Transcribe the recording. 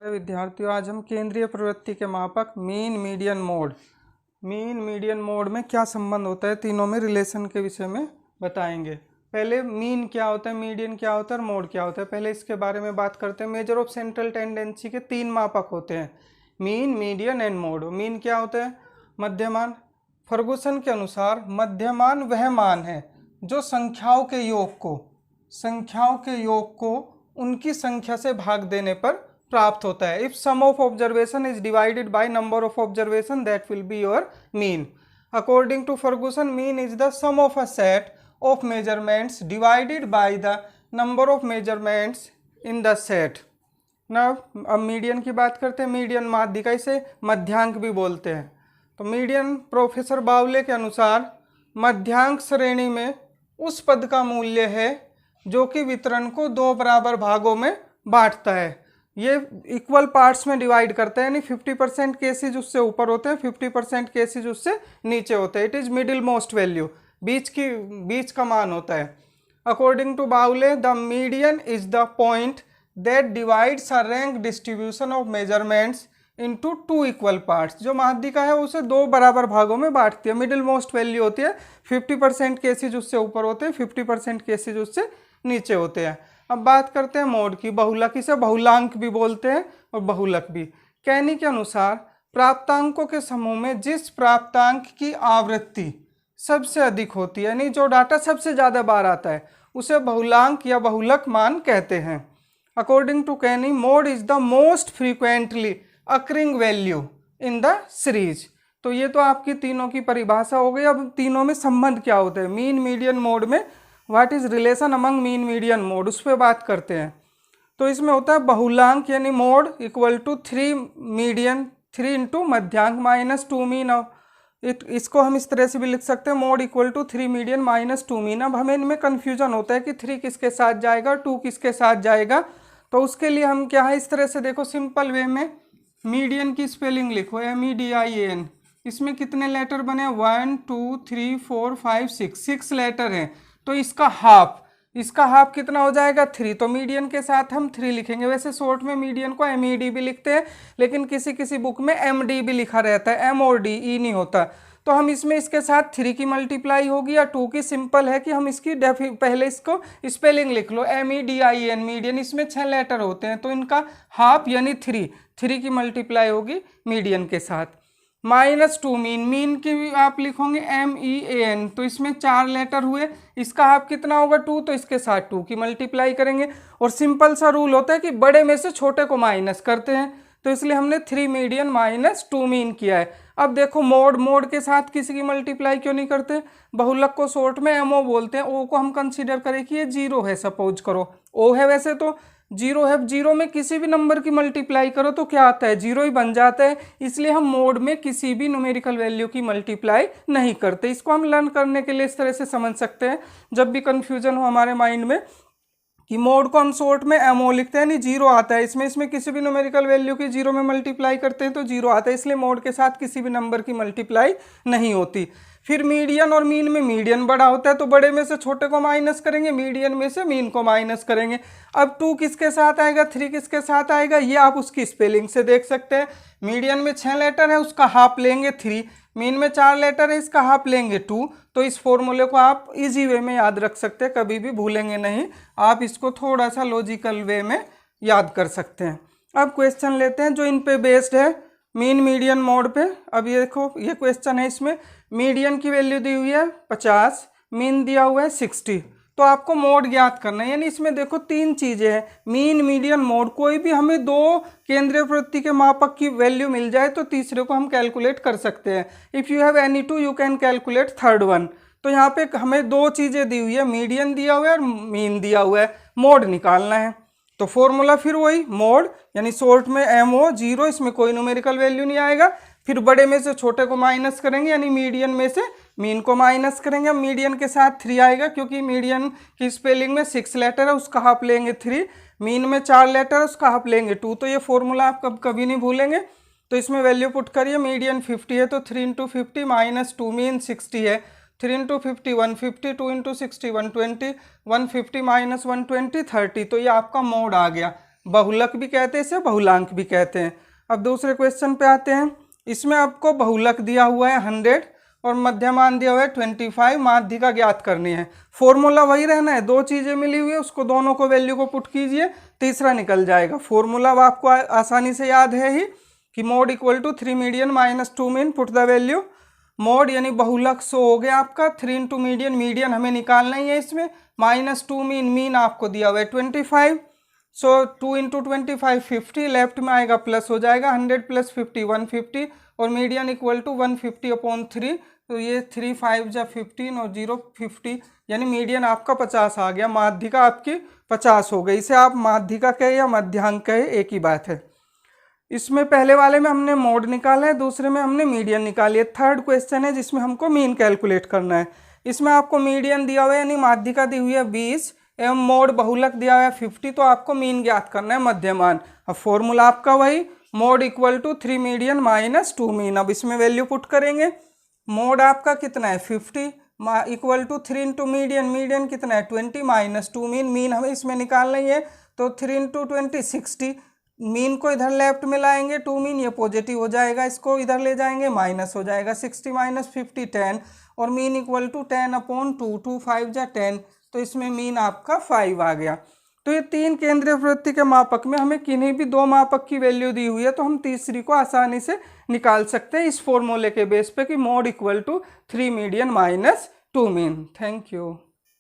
विद्यार्थियों, आज हम केंद्रीय प्रवृत्ति के मापक मीन मीडियन मोड में क्या संबंध होता है, तीनों में रिलेशन के विषय में बताएंगे। पहले मीन क्या होता है, मीडियन क्या होता है और मोड क्या होता है, पहले इसके बारे में बात करते हैं। मेजर ऑफ सेंट्रल टेंडेंसी के तीन मापक होते हैं, mean, median and mode. Mean क्या होता है? मध्यमान। फर्गुसन के अनुसार मध्यमान वह मान है जो संख्याओं के योग को उनकी संख्या से भाग देने पर प्राप्त होता है। If sum of observation is divided by number of observation, that will be your mean. According to Ferguson, mean is the sum of a set of measurements divided by the number of measurements in the set. ना अब median की बात करते हैं। Median माध्यिका, इसे मध्यांक भी बोलते हैं। तो मीडियन प्रोफेसर बावले के अनुसार मध्यांक श्रेणी में उस पद का मूल्य है जो कि वितरण को दो बराबर भागों में बांटता है। ये इक्वल पार्ट्स में डिवाइड करता है, यानी 50% केसेज उससे ऊपर होते हैं, 50% केसेज उससे नीचे होते हैं। It is middle most value, बीच का मान होता है। According to Bowley, the median is the point that divides a rank distribution of measurements into two equal parts. जो माध्यिका है उसे दो बराबर भागों में बांटती है। मिडिल मोस्ट वैल्यू होती है, 50% केसेज उससे ऊपर होते हैं, 50% केसेज उससे नीचे होते हैं। अब बात करते हैं मोड की। बहुलक, इसे बहुलांक भी बोलते हैं और बहुलक भी। कैनी के अनुसार प्राप्तांकों के समूह में जिस प्राप्तांक की आवृत्ति सबसे अधिक होती है, यानी जो डाटा सबसे ज़्यादा बार आता है, उसे बहुलांक या बहुलक मान कहते हैं। According to Kenny, mode is the most frequently occurring value in the series. तो ये तो आपकी तीनों की परिभाषा हो गई। अब तीनों में संबंध क्या होता है, मीन, मीडियन, मोड में what is relation among mean, median, mode, उस पर बात करते हैं। तो इसमें होता है बहुलांक यानी mode equal to 3 median, 3 into मध्यांक माइनस 2 मीन। इसको हम इस तरह से भी लिख सकते हैं, mode equal to 3 median minus 2 mean. अब हमें इनमें कन्फ्यूजन होता है कि 3 किसके साथ जाएगा, 2 किसके साथ जाएगा। तो उसके लिए हम क्या है, इस तरह से देखो, सिंपल वे में मीडियन की स्पेलिंग लिखो, MEDIAN। इसमें कितने लेटर बने, 1 2 3 4 5 6 लेटर हैं। तो इसका हाफ कितना हो जाएगा, 3। तो मीडियन के साथ हम 3 लिखेंगे। वैसे शॉर्ट में मीडियन को MED भी लिखते हैं, लेकिन किसी किसी बुक में MD भी लिखा रहता है, M और D, E नहीं होता। तो हम इसमें इसके साथ 3 की मल्टीप्लाई होगी या 2 की। सिंपल है कि हम इसकी पहले इसको स्पेलिंग लिख लो, MEDIAN, मीडियन। इसमें 6 लेटर होते हैं, तो इनका हाफ यानी 3 की मल्टीप्लाई होगी मीडियन के साथ। -2 मीन की भी आप लिखोगे MEAN। तो इसमें 4 लेटर हुए, इसका हाफ कितना होगा, 2। तो इसके साथ 2 की मल्टीप्लाई करेंगे। और सिंपल सा रूल होता है कि बड़े में से छोटे को माइनस करते हैं, तो इसलिए हमने 3 मीडियन -2 मीन किया है। अब देखो मोड के साथ किसी की मल्टीप्लाई क्यों नहीं करते। बहुलक को शॉर्ट में MO बोलते हैं। O को हम कंसीडर करें कि ये 0 है, सपोज करो O है, वैसे तो 0 है। 0 में किसी भी नंबर की मल्टीप्लाई करो तो क्या आता है, 0 ही बन जाता है। इसलिए हम मोड में किसी भी न्यूमेरिकल वैल्यू की मल्टीप्लाई नहीं करते। इसको हम लर्न करने के लिए इस तरह से समझ सकते हैं, जब भी कन्फ्यूजन हो हमारे माइंड में, कि मोड को हम शॉर्ट में MO लिखते हैं, नहीं 0 आता है। इसमें किसी भी न्यूमेरिकल वैल्यू की 0 में मल्टीप्लाई करते हैं तो 0 आता है, इसलिए मोड के साथ किसी भी नंबर की मल्टीप्लाई नहीं होती। फिर मीडियन और मीन में मीडियन बड़ा होता है, तो बड़े में से छोटे को माइनस करेंगे, मीडियन में से मीन को माइनस करेंगे। अब 2 किसके साथ आएगा, 3 किसके साथ आएगा, ये आप उसकी स्पेलिंग से देख सकते हैं। मीडियन में 6 लेटर है, उसका हाफ लेंगे 3। मीन में 4 लेटर है, इसका हाफ लेंगे 2। तो इस फॉर्मूले को आप इजी वे में याद रख सकते हैं, कभी भी भूलेंगे नहीं। आप इसको थोड़ा सा लॉजिकल वे में याद कर सकते हैं। अब क्वेश्चन लेते हैं जो इन पे बेस्ड है, मीन, मीडियन, मोड पे। अब ये देखो, ये क्वेश्चन है, इसमें मीडियन की वैल्यू दी हुई है 50, मीन दिया हुआ है 60। तो आपको मोड ज्ञात करना है। यानी इसमें देखो 3 चीज़ें हैं, मीन, मीडियन, मोड। कोई भी हमें 2 केंद्रीय प्रवृत्ति के मापक की वैल्यू मिल जाए तो तीसरे को हम कैलकुलेट कर सकते हैं। If you have any 2 you can calculate third one. तो यहाँ पे हमें 2 चीज़ें दी हुई है, मीडियन दिया हुआ है और मीन दिया हुआ है। मोड निकालना है, तो फॉर्मूला फिर वही मोड, यानी शॉर्ट में MO 0, इसमें कोई न्यूमेरिकल वैल्यू नहीं आएगा। फिर बड़े में से छोटे को माइनस करेंगे, यानी मीडियन में से मीन को माइनस करेंगे। अब मीडियन के साथ 3 आएगा, क्योंकि मीडियन की स्पेलिंग में 6 लेटर है, उसका हाफ लेंगे 3। मीन में 4 लेटर है, उसका हाफ लेंगे 2। तो ये फॉर्मूला आप कभी नहीं भूलेंगे। तो इसमें वैल्यू पुट करिए, मीडियन 50 है, तो 3 × 50 -2 मीन 60 है। 3 × 50 150, 2 × 60 120, 150 -120 30। तो ये आपका मोड आ गया। बहुलक भी कहते हैं, इसे बहुलांक भी कहते हैं। अब दूसरे क्वेश्चन पे आते हैं। इसमें आपको बहुलक दिया हुआ है 100 और मध्यमान दिया हुआ है 25, माध्यिका ज्ञात करनी है। फॉर्मूला वही रहना है, दो चीज़ें मिली हुई है, उसको दोनों को वैल्यू को पुट कीजिए, तीसरा निकल जाएगा। फॉर्मूला आपको आसानी से याद है ही कि mode equal to 3 median minus 2 mean, put the value. Mode यानी बहुलक सो हो गया आपका, 3 इंटू मीडियन, मीडियन हमें निकालना ही है इसमें, माइनस 2 मीन, मीन आपको दिया हुआ है 25। सो 2 इंटू 25 50, लेफ्ट में आएगा प्लस हो जाएगा, 100 प्लस 50 150, और मीडियन इक्वल टू 150/3। तो ये 3 5 जा 15 और 0 50, यानी मीडियन आपका 50 आ गया, माध्यिका आपकी 50 हो गई। इसे आप माध्यिका कहे या मध्यांक कहे, एक ही बात है। इसमें पहले वाले में हमने मोड निकाला है, दूसरे में हमने मीडियन निकाली है। थर्ड क्वेश्चन है जिसमें हमको मीन कैलकुलेट करना है। इसमें आपको मीडियन दिया हुआ है यानी माध्यिका दी हुई है 20 एवं मोड बहुलक दिया हुआ है 50, तो आपको मीन ज्ञात करना है, मध्यमान। अब फॉर्मूला आपका वही, mode equal to 3 median minus 2 mean. अब इसमें वैल्यू पुट करेंगे, मोड आपका कितना है 50 equal to 3 into median, median कितना है 20 माइनस 2 मीन, मीन हमें इसमें निकालना ही है, तो 3 इंटू 20 60, मीन को इधर लेफ्ट में लाएंगे 2 मीन, ये पॉजिटिव हो जाएगा, इसको इधर ले जाएंगे माइनस हो जाएगा, 60 माइनस 50 10, और मीन इक्वल टू 10/2, 2 5 जा 10, तो इसमें मीन आपका 5 आ गया। तो ये 3 केंद्रीय प्रवृत्ति के मापक में हमें किन्हीं भी 2 मापक की वैल्यू दी हुई है, तो हम तीसरी को आसानी से निकाल सकते हैं इस फॉर्मूले के बेस पे कि mode equal to 3 median minus 2 mean. Thank you.